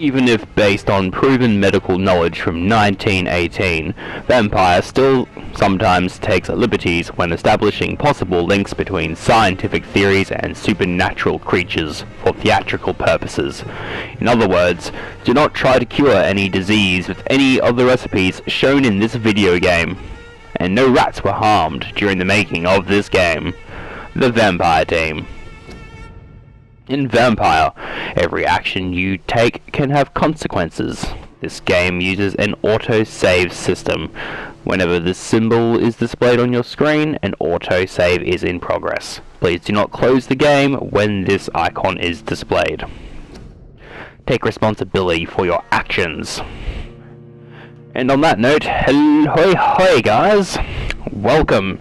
Even if based on proven medical knowledge from 1918, Vampyr still sometimes takes liberties when establishing possible links between scientific theories and supernatural creatures for theatrical purposes. In other words, do not try to cure any disease with any of the recipes shown in this video game. And no rats were harmed during the making of this game. The Vampyr team. In Vampyr, every action you take can have consequences. This game uses an auto-save system. Whenever this symbol is displayed on your screen, an auto-save is in progress. Please do not close the game when this icon is displayed. Take responsibility for your actions. And on that note, hoy guys! Welcome!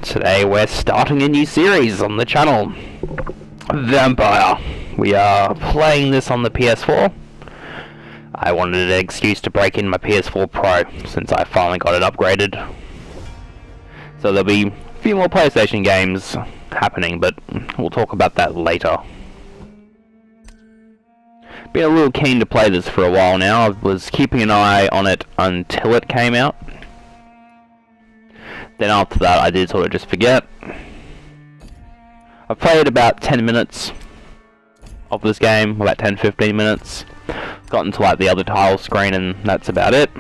Today we're starting a new series on the channel. Vampyr. We are playing this on the PS4. I wanted an excuse to break in my PS4 Pro since I finally got it upgraded. So there'll be a few more PlayStation games happening, but we'll talk about that later. Been a little keen to play this for a while now. I was keeping an eye on it until it came out. Then after that I did sort of just forget. I've played about 10 minutes of this game, about 10-15 minutes. Gotten to like the other title screen and that's about it.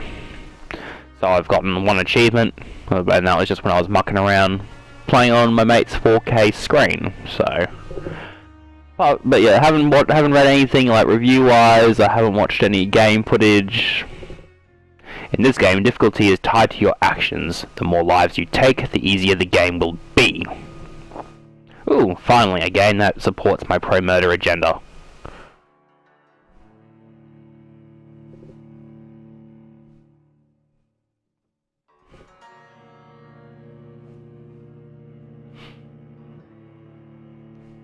So I've gotten one achievement, and that was just when I was mucking around playing on my mate's 4K screen. So, but yeah, haven't read anything like review-wise. I haven't watched any game footage. In this game, difficulty is tied to your actions. The more lives you take, the easier the game will be. Ooh, finally a game that supports my pro-murder agenda.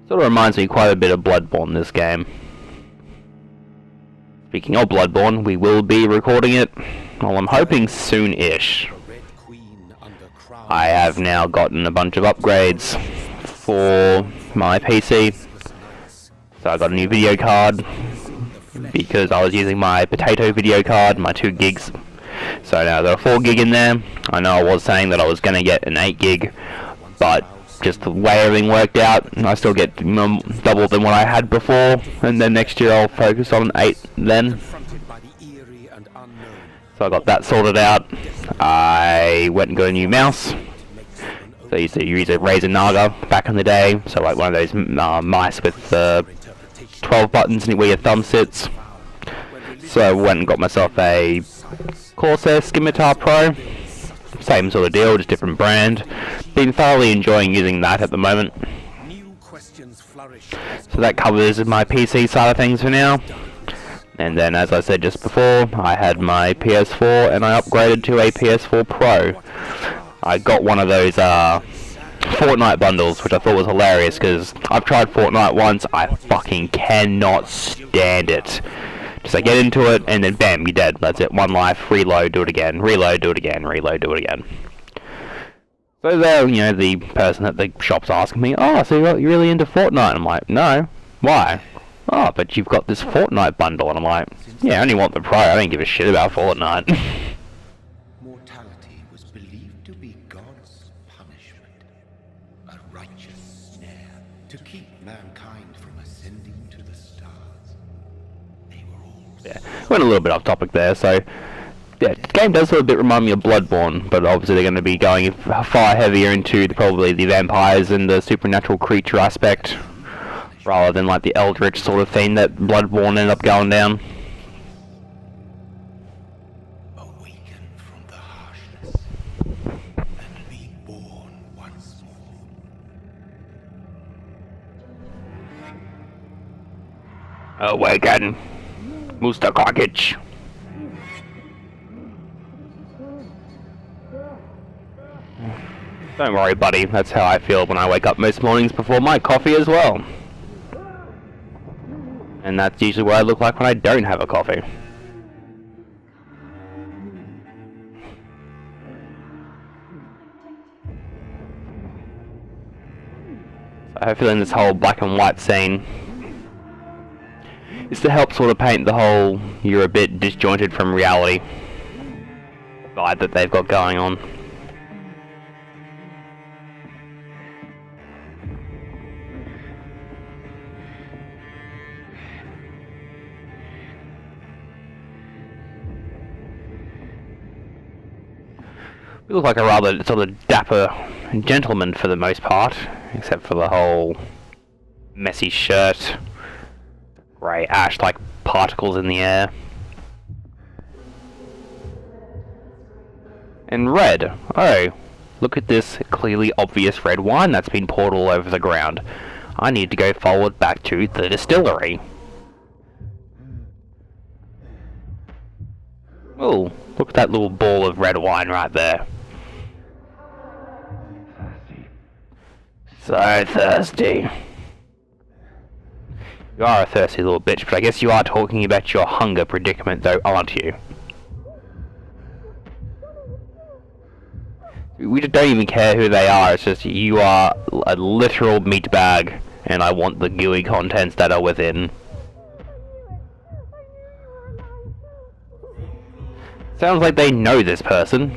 Sort of reminds me quite a bit of Bloodborne, this game. Speaking of Bloodborne, we will be recording it, well, I'm hoping soon-ish. I have now gotten a bunch of upgrades for my PC. So I got a new video card because I was using my potato video card, my 2 gigs. So now I've got a 4 gig in there. I know I was saying that I was going to get an 8 gig, but just the way everything worked out, I still get double than what I had before, and then next year I'll focus on 8 then. So I got that sorted out. I went and got a new mouse. So I used to use a Razer Naga back in the day, so like one of those mice with 12 buttons where your thumb sits. So I went and got myself a Corsair Scimitar Pro. Same sort of deal, just different brand. Been thoroughly enjoying using that at the moment. So that covers my PC side of things for now. And then, as I said just before, I had my PS4 and I upgraded to a PS4 Pro. I got one of those Fortnite bundles, which I thought was hilarious because I've tried Fortnite once. I fucking cannot stand it. Just like get into it and then bam, you're dead. That's it. One life. Reload. Do it again. Reload. Do it again. Reload. Do it again. So there, you know, the person at the shop's asking me, "Oh, so you're really into Fortnite?" I'm like, "No. Why?" "Oh, but you've got this Fortnite bundle," and I'm like, "Yeah, I only want the Pro. I don't give a shit about Fortnite." Mortality was believed to be God's punishment, a righteous snare to keep mankind from ascending to the stars. They were all Yeah, went a little bit off topic there. So, yeah, the game does a little bit remind me of Bloodborne, but obviously they're going to be going far heavier into probably the vampires and the supernatural creature aspect, rather than like the eldritch sort of thing that Bloodborne ended up going down. awaken from the harshness and be born once more. Awaken, Mr. Carcage. Don't worry, buddy. That's how I feel when I wake up most mornings before my coffee as well. And that's usually what I look like when I don't have a coffee. So I have a feeling this whole black and white scene It's to help sort of paint the whole you're a bit disjointed from reality vibe that they've got going on. We look like a rather sort of dapper gentleman for the most part, except for the whole messy shirt, grey ash-like particles in the air. And red. Oh, look at this clearly obvious red wine that's been poured all over the ground. I need to go forward back to the distillery. Oh, look at that little ball of red wine right there. So thirsty. You are a thirsty little bitch, but I guess you are talking about your hunger predicament though, aren't you? We just don't even care who they are, it's just you are a literal meat bag, and I want the gooey contents that are within. Sounds like they know this person.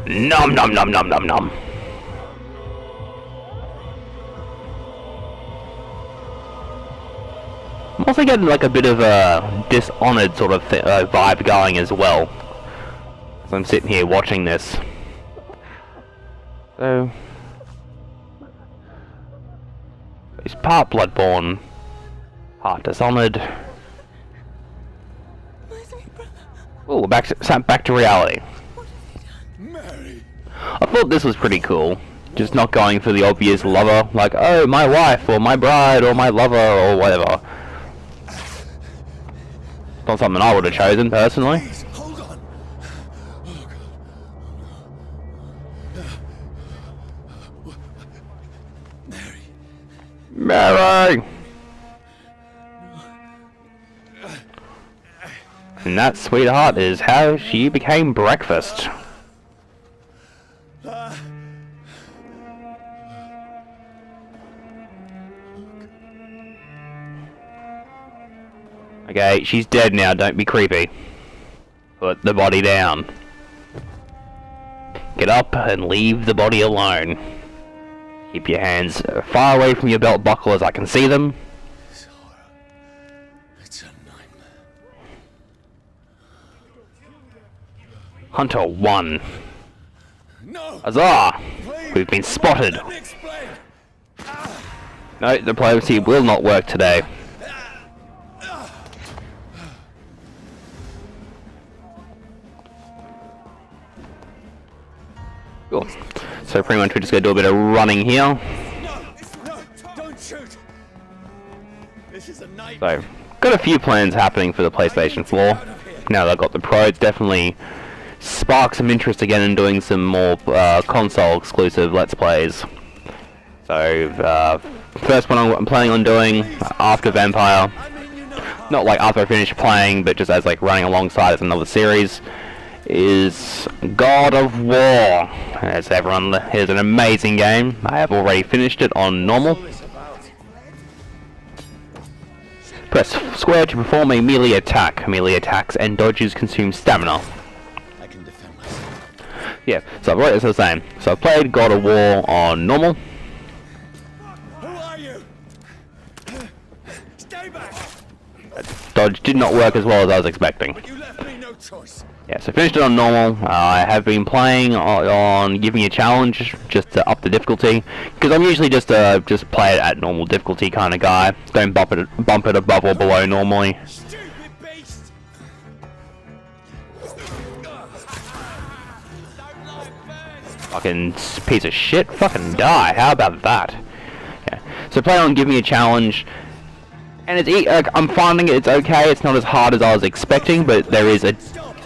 Nom nom nom nom nom nom. I'm also getting like a bit of a Dishonored sort of vibe going as well. So I'm sitting here watching this. So it's part Bloodborne, part Dishonored. Oh, back to reality. I thought this was pretty cool. Just not going for the obvious lover, like, oh, my wife, or my bride, or my lover, or whatever. Not something I would have chosen, personally. Hold on. Oh, God. Mary! And that, sweetheart, is how she became breakfast. Okay, she's dead now, don't be creepy. Put the body down. Get up and leave the body alone. Keep your hands far away from your belt buckle as I can see them. This horror. It's a nightmare. Hunter 1. No! Huzzah! Please, We've been spotted. let me explain. No, diplomacy will not work today. Cool. So pretty much we're just gonna do a bit of running here. No, don't shoot. This is a nightmare. So, got a few plans happening for the PlayStation 4. Now that I've got the Pro, it's definitely sparked some interest again in doing some more console exclusive Let's Plays. So, first one I'm planning on doing after Vampyr, not like after I finish playing, but just as like running alongside as another series, is God of War. As everyone, here's an amazing game. I have already finished it on normal. Press square to perform a melee attack. Melee attacks and dodges consume stamina. I can defend myself. Yeah, so I've already, as I was saying, so I've played God of War on normal. Who are you? Stay back. Dodge did not work as well as I was expecting. But you left me no choice. Yeah, so finished it on normal. I have been playing on giving me a challenge just to up the difficulty, because I'm usually just play it at normal difficulty kind of guy. Don't bump it above or below normally. Stupid beast. Fucking piece of shit. Fucking die. How about that? Yeah. So play on giving me a challenge. And it's I'm finding it's okay. It's not as hard as I was expecting, but there is a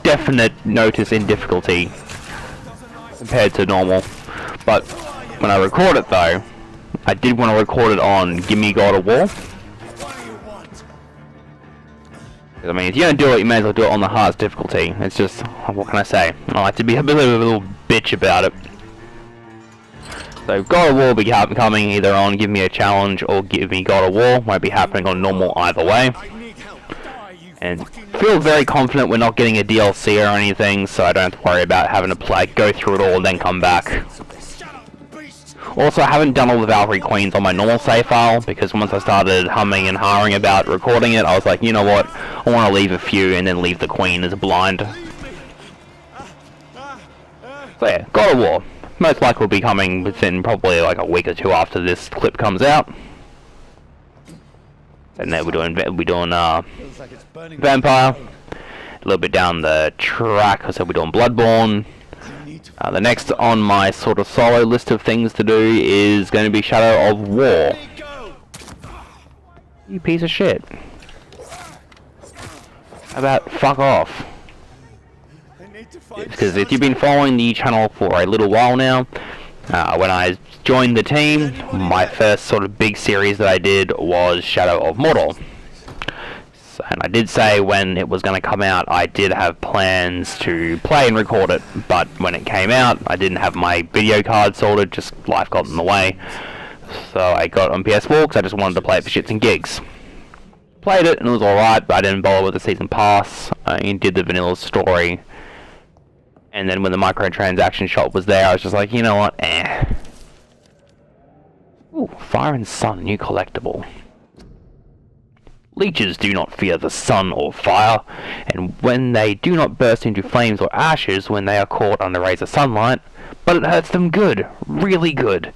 definite notice in difficulty compared to normal. But when I record it though, I did want to record it on Gimme God of War. I mean, if you're gonna do it, you may as well do it on the hardest difficulty. It's just, what can I say? I like to be a bit of a little bitch about it. So God of War will be coming either on Give Me a Challenge or Give Me God of War. Won't be happening on normal either way. And feel very confident we're not getting a DLC or anything, so I don't have to worry about having to go through it all and then come back. Also, I haven't done all the Valkyrie Queens on my normal save file, because once I started humming and hawing about recording it, I was like, you know what, I want to leave a few and then leave the Queen as blind. So yeah, God of War. Most likely will be coming within probably like a week or two after this clip comes out. And then we're doing Vampyr. A little bit down the track, I said we're doing Bloodborne. The next on my sort of solo list of things to do is going to be Shadow of War. You piece of shit. How about fuck off? Because if you've been following the channel for a little while now, when I joined the team, my first sort of big series that I did was Shadow of Mordor. And I did say when it was going to come out, I did have plans to play and record it, but when it came out, I didn't have my video card sorted, just life got in the way. So I got it on PS4 because I just wanted to play it for shits and gigs. Played it and it was alright, but I didn't bother with the season pass. I did the vanilla story. And then when the microtransaction shop was there, I was just like, you know what, Ooh, Fire and Sun, new collectible. Leeches do not fear the sun or fire, and when they do not burst into flames or ashes when they are caught under rays of sunlight, but it hurts them good, really good.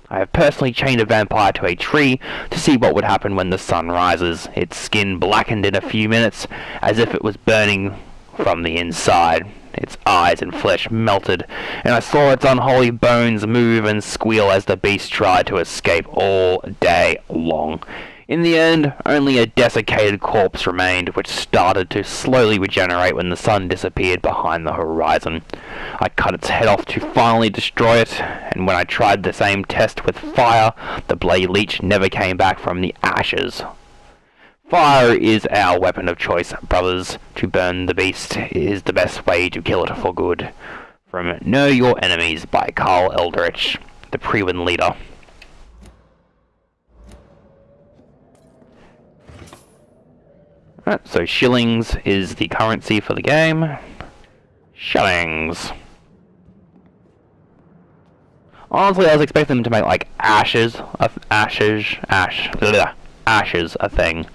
I have personally chained a vampire to a tree to see what would happen when the sun rises. Its skin blackened in a few minutes, as if it was burning from the inside. Its eyes and flesh melted, and I saw its unholy bones move and squeal as the beast tried to escape all day long. In the end, only a desiccated corpse remained, which started to slowly regenerate when the sun disappeared behind the horizon. I cut its head off to finally destroy it, and when I tried the same test with fire, the bloody leech never came back from the ashes. Fire is our weapon of choice, brothers. To burn the beast is the best way to kill it for good. From Know Your Enemies by Carl Eldritch, the Prewin leader. Alright, so shillings is the currency for the game. Shillings. Honestly, I was expecting them to make like ashes a thing.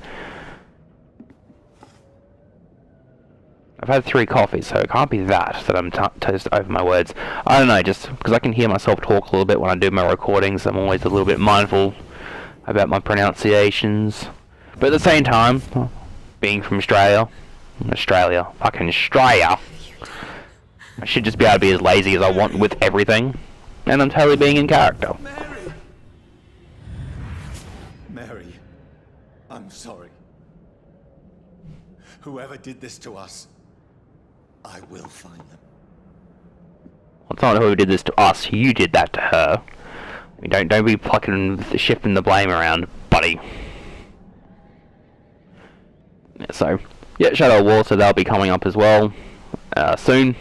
I've had 3 coffees, so it can't be that I'm toast over my words. I don't know, just because I can hear myself talk a little bit when I do my recordings, I'm always a little bit mindful about my pronunciations. But at the same time, being from Australia, fucking Australia, I should just be able to be as lazy as I want with everything, and I'm totally being in character. Mary, I'm sorry. Whoever did this to us, I will find them. Well, it's not whoever did this to us, you did that to her. I mean, don't be shifting the blame around, buddy. So, yeah, Shadow of War, so that'll be coming up as well, soon.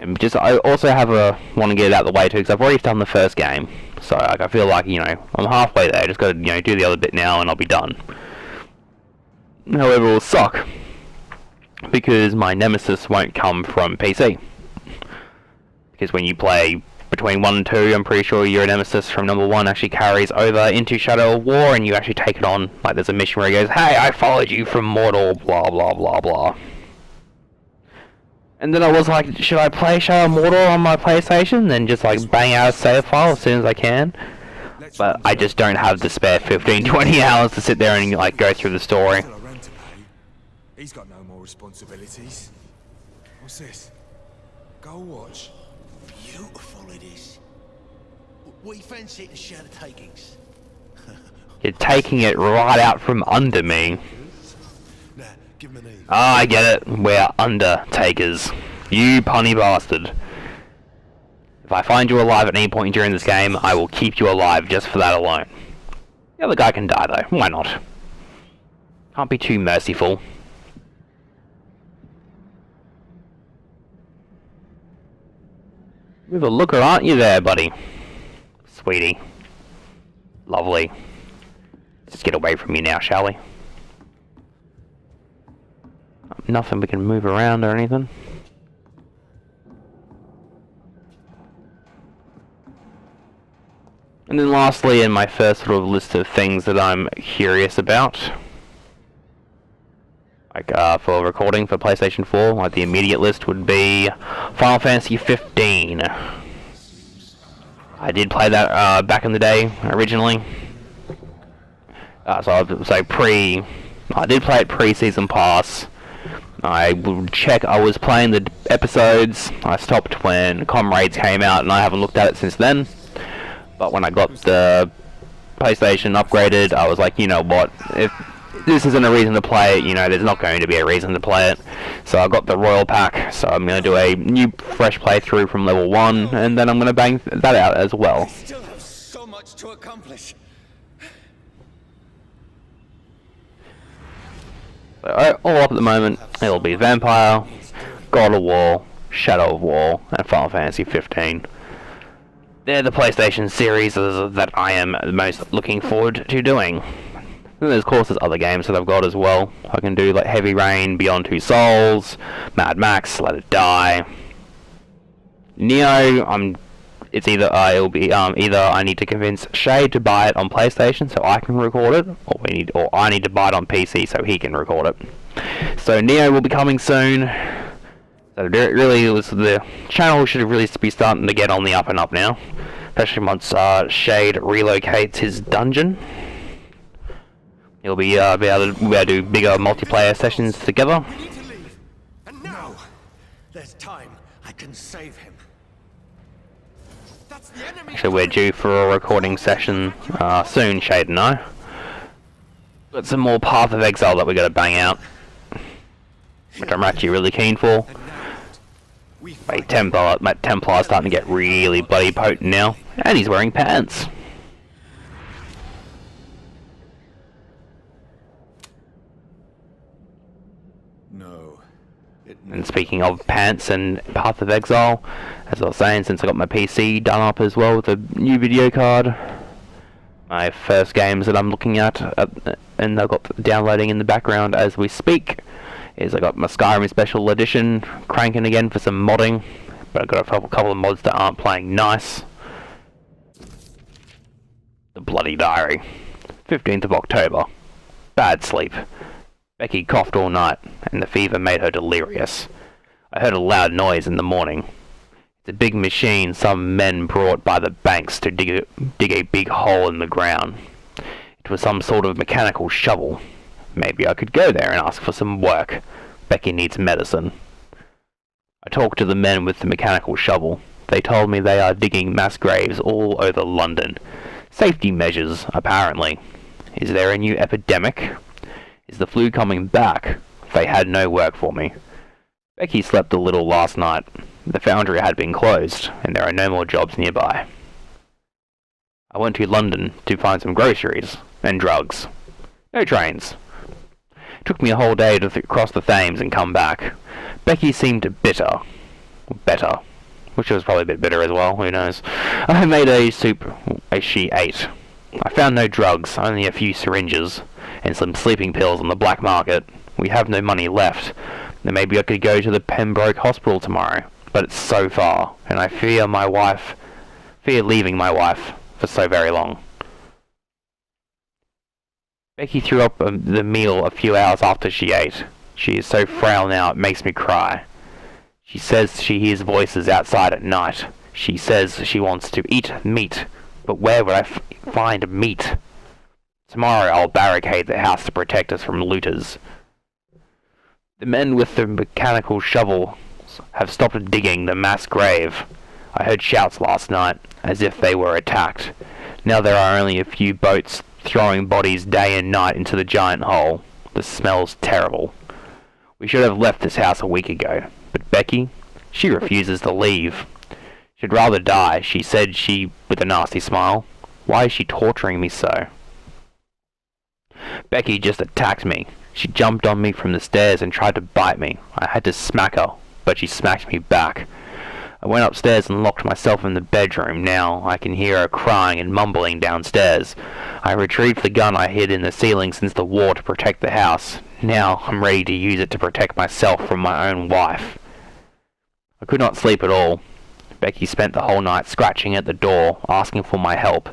And just, I also want to get it out of the way too, because I've already done the first game. So, like, I feel like, you know, I'm halfway there, just gotta, you know, do the other bit now and I'll be done. However, it will suck, because my nemesis won't come from PC. Because when you play between 1 and 2, I'm pretty sure your nemesis from number 1 actually carries over into Shadow of War, and you actually take it on. Like, there's a mission where he goes, "Hey, I followed you from Mordor, blah blah blah blah." And then I was like, should I play Shadow of Mordor on my PlayStation? Then just like bang out a save file as soon as I can. But I just don't have the spare 15-20 hours to sit there and like go through the story. He's got no more responsibilities. What's this? Go watch. Beautiful it is. We fancy it to share the takings. You're taking it right out from under me. Now, give him an E. Ah, I get it. We're undertakers. You punny bastard. If I find you alive at any point during this game, I will keep you alive just for that alone. The other guy can die though. Why not? Can't be too merciful. With a looker, aren't you there, buddy? Sweetie. Lovely. Let's get away from you now, shall we? Nothing we can move around or anything. And then lastly, in my first sort of list of things that I'm curious about, like for recording for PlayStation 4, like the immediate list would be Final Fantasy 15. I did play that back in the day, originally. So I did play it pre-season pass. I would check, I was playing the episodes. I stopped when Comrades came out and I haven't looked at it since then. But when I got the PlayStation upgraded, I was like, you know what, if this isn't a reason to play it, you know, there's not going to be a reason to play it. So I got the Royal Pack, so I'm going to do a new fresh playthrough from level 1, and then I'm going to bang that out as well. I still have so much to accomplish. So all up at the moment, it'll be Vampyr, God of War, Shadow of War, and Final Fantasy 15. They're the PlayStation series that I am most looking forward to doing. Then there's, of course, there's other games that I've got as well. I can do like Heavy Rain, Beyond Two Souls, Mad Max, Let It Die. Neo, it's either either I need to convince Shay to buy it on PlayStation so I can record it, or I need to buy it on PC so he can record it. So Neo will be coming soon. So the channel should really be starting to get on the up and up now, especially once Shade relocates his dungeon. He'll be able to do bigger multiplayer sessions together. We need to leave. And now, there's time. I can save him. That's the enemy. Actually, we're due for a recording session soon, Shade and I. Got some more Path of Exile that we got to bang out, which I'm actually really keen for. My Templar's starting to get really bloody potent now, and he's wearing pants. No. And speaking of pants and Path of Exile, as I was saying, since I got my PC done up as well with a new video card, my first games that I'm looking at, and I've got downloading in the background as we speak, is I got my Skyrim Special Edition cranking again for some modding, but I've got a couple of mods that aren't playing nice. The Bloody Diary, 15th of October, bad sleep. Becky coughed all night, and the fever made her delirious. I heard a loud noise in the morning. It's a big machine some men brought by the banks to dig a big hole in the ground. It was some sort of mechanical shovel. Maybe I could go there and ask for some work. Becky needs medicine. I talked to the men with the mechanical shovel. They told me they are digging mass graves all over London. Safety measures, apparently. Is there a new epidemic? Is the flu coming back? They had no work for me. Becky slept a little last night. The foundry had been closed, and there are no more jobs nearby. I went to London to find some groceries and drugs. No trains. It took me a whole day to cross the Thames and come back. Becky seemed bitter. Better. Which was probably a bit bitter as well, who knows. I made a soup as she ate. I found no drugs, only a few syringes, and some sleeping pills on the black market. We have no money left. Then maybe I could go to the Pembroke Hospital tomorrow, but it's so far, and I fear leaving my wife for so very long. Becky threw up the meal a few hours after she ate. She is so frail now it makes me cry. She says she hears voices outside at night. She says she wants to eat meat, but where would I find meat? Tomorrow I'll barricade the house to protect us from looters. The men with the mechanical shovels have stopped digging the mass grave. I heard shouts last night, as if they were attacked. Now there are only a few boats throwing bodies day and night into the giant hole. The smell's terrible. We should have left this house a week ago, but Becky, she refuses to leave. She'd rather die, she said, with a nasty smile. Why is she torturing me so? Becky just attacked me. She jumped on me from the stairs and tried to bite me. I had to smack her, but she smacked me back. I went upstairs and locked myself in the bedroom. Now I can hear her crying and mumbling downstairs. I retrieved the gun I hid in the ceiling since the war to protect the house. Now I'm ready to use it to protect myself from my own wife. I could not sleep at all. Becky spent the whole night scratching at the door, asking for my help,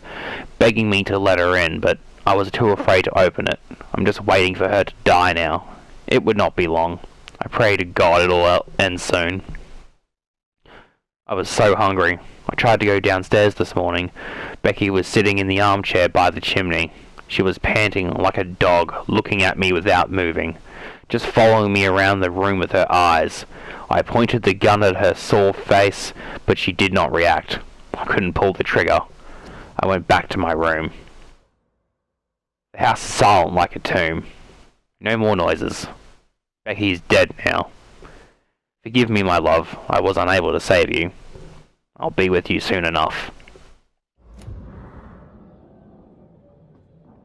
begging me to let her in, but I was too afraid to open it. I'm just waiting for her to die now. It would not be long. I pray to God it'll end soon. I was so hungry. I tried to go downstairs this morning. Becky was sitting in the armchair by the chimney. She was panting like a dog, looking at me without moving, just following me around the room with her eyes. I pointed the gun at her sore face, but she did not react. I couldn't pull the trigger. I went back to my room. The house is silent like a tomb. No more noises. Becky's dead now. Forgive me, my love. I was unable to save you. I'll be with you soon enough.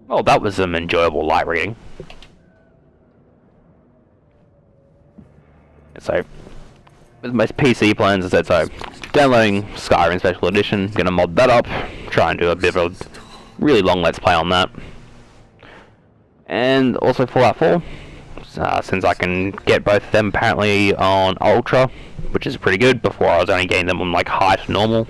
Well, that was some enjoyable light reading. So, with my PC plans, as I said, so downloading Skyrim Special Edition, gonna mod that up, try and do a bit of a really long Let's Play on that. And also Fallout 4, since I can get both of them apparently on Ultra, which is pretty good. Before I was only getting them on like high to normal.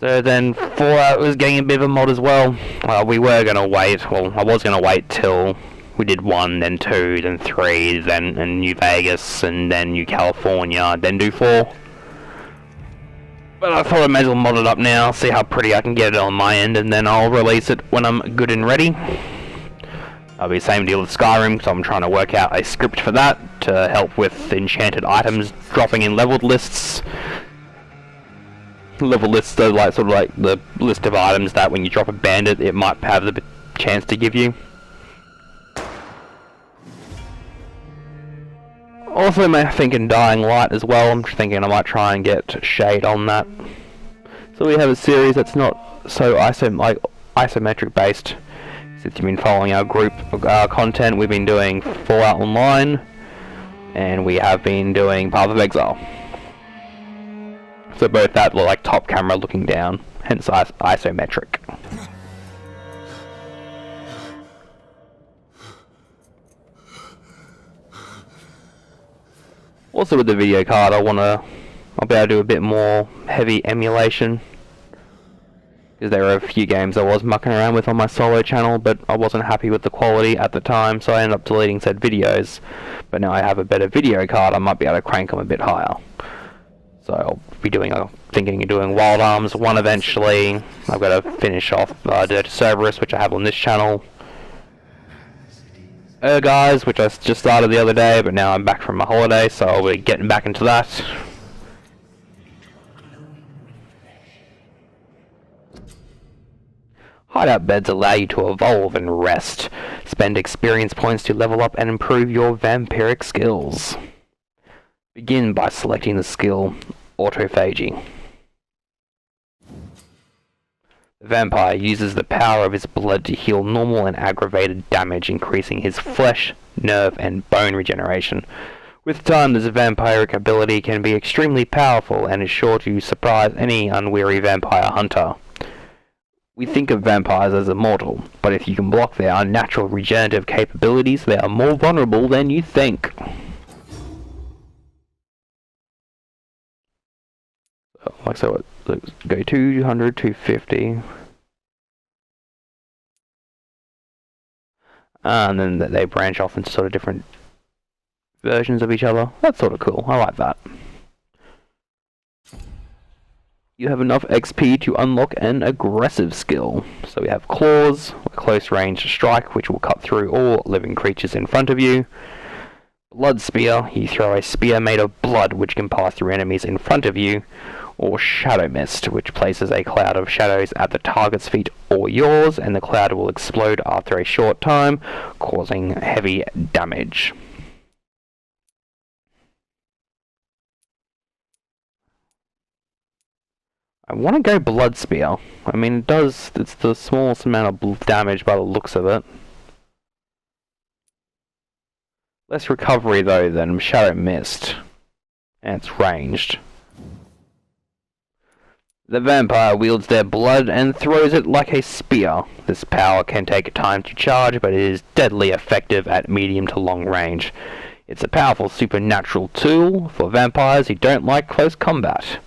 So then Fallout was getting a bit of a mod as well. We were going to wait, well I was going to wait till we did 1, then 2, then 3, then and New Vegas, and then New California, then do 4. But I thought I may as well mod it up now, see how pretty I can get it on my end, and then I'll release it when I'm good and ready. That'll be the same deal with Skyrim, so I'm trying to work out a script for that to help with enchanted items dropping in leveled lists. Level lists are like sort of like the list of items that when you drop a bandit it might have the chance to give you. Also thinking Dying Light as well. I'm thinking I might try and get Shade on that. So we have a series that's not so isometric based. Since you've been following our group content, we've been doing Fallout Online, and we have been doing Path of Exile. So both that look like top camera looking down, hence isometric. Also with the video card, I'll be able to do a bit more heavy emulation. Because there are a few games I was mucking around with on my solo channel, but I wasn't happy with the quality at the time, so I ended up deleting said videos. But now I have a better video card, I might be able to crank them a bit higher. So I'll be thinking of doing Wild Arms 1 eventually. I've got to finish off Dirty Cerberus, which I have on this channel. Guys, which I just started the other day, but now I'm back from my holiday, so I'll be getting back into that. Hideout beds allow you to evolve and rest. Spend experience points to level up and improve your vampiric skills. Begin by selecting the skill Autophagy. The vampire uses the power of his blood to heal normal and aggravated damage, increasing his flesh, nerve, and bone regeneration. With time, this vampiric ability can be extremely powerful and is sure to surprise any unwary vampire hunter. We think of vampires as immortal, but if you can block their unnatural regenerative capabilities, they are more vulnerable than you think. So let's go 200, 250. And then they branch off into sort of different versions of each other. That's sort of cool, I like that. You have enough XP to unlock an aggressive skill. So we have Claws, a close range strike which will cut through all living creatures in front of you. Blood Spear, you throw a spear made of blood which can pass through enemies in front of you. Or Shadow Mist, which places a cloud of shadows at the target's feet or yours, and the cloud will explode after a short time, causing heavy damage. I want to go Blood Spear. I mean, it's the smallest amount of damage by the looks of it. Less recovery though than Shadow Mist. And it's ranged. The vampire wields their blood and throws it like a spear. This power can take time to charge, but it is deadly effective at medium to long range. It's a powerful supernatural tool for vampires who don't like close combat.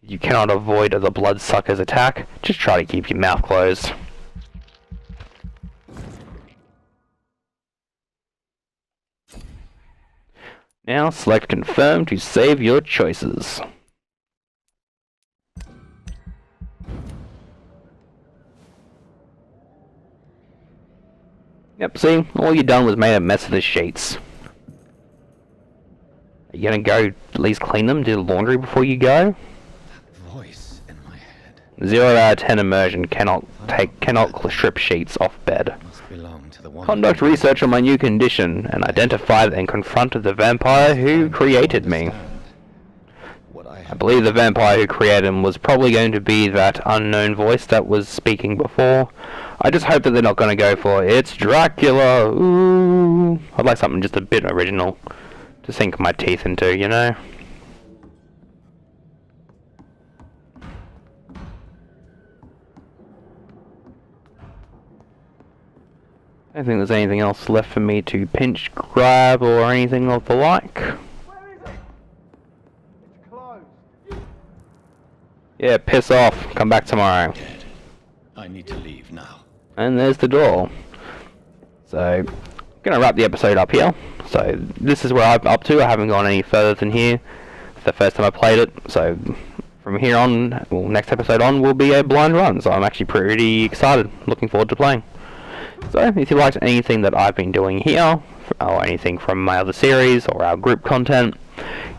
If you cannot avoid the bloodsucker's attack, just try to keep your mouth closed. Now select confirm to save your choices. Yep, see, all you done was made a mess of the sheets. Are you gonna go at least clean them, do the laundry before you go? That voice in my head 0 out of 10 immersion cannot strip sheets off bed. must belong to the one. Conduct research on my new condition and identify and confront the vampire who created me. What I I have believe the vampire who created him was probably going to be that unknown voice that was speaking before. I just hope that they're not going to go for "It's Dracula." Ooh. I'd like something just a bit original to sink my teeth into, you know? I don't think there's anything else left for me to pinch, grab, or anything of the like. Where is it? It's closed. Yeah, piss off. Come back tomorrow. dead. I need to leave now. And there's the door. So, gonna wrap the episode up here. So, this is where I'm up to. I haven't gone any further than here. It's the first time I played it. So, from here on, well, next episode on will be a blind run. So, I'm actually pretty excited. Looking forward to playing. So, if you liked anything that I've been doing here, or anything from my other series, or our group content,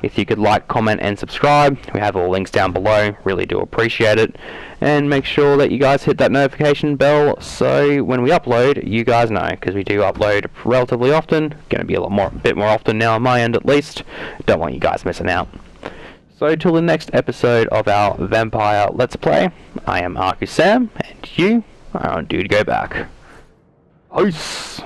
if you could like, comment, and subscribe, we have all links down below, really do appreciate it, and make sure that you guys hit that notification bell so when we upload, you guys know, because we do upload relatively often, going to be a bit more often now on my end at least, don't want you guys missing out. So till the next episode of our Vampire Let's Play, I am Arkusam, and you are on DudeGoBack. Peace!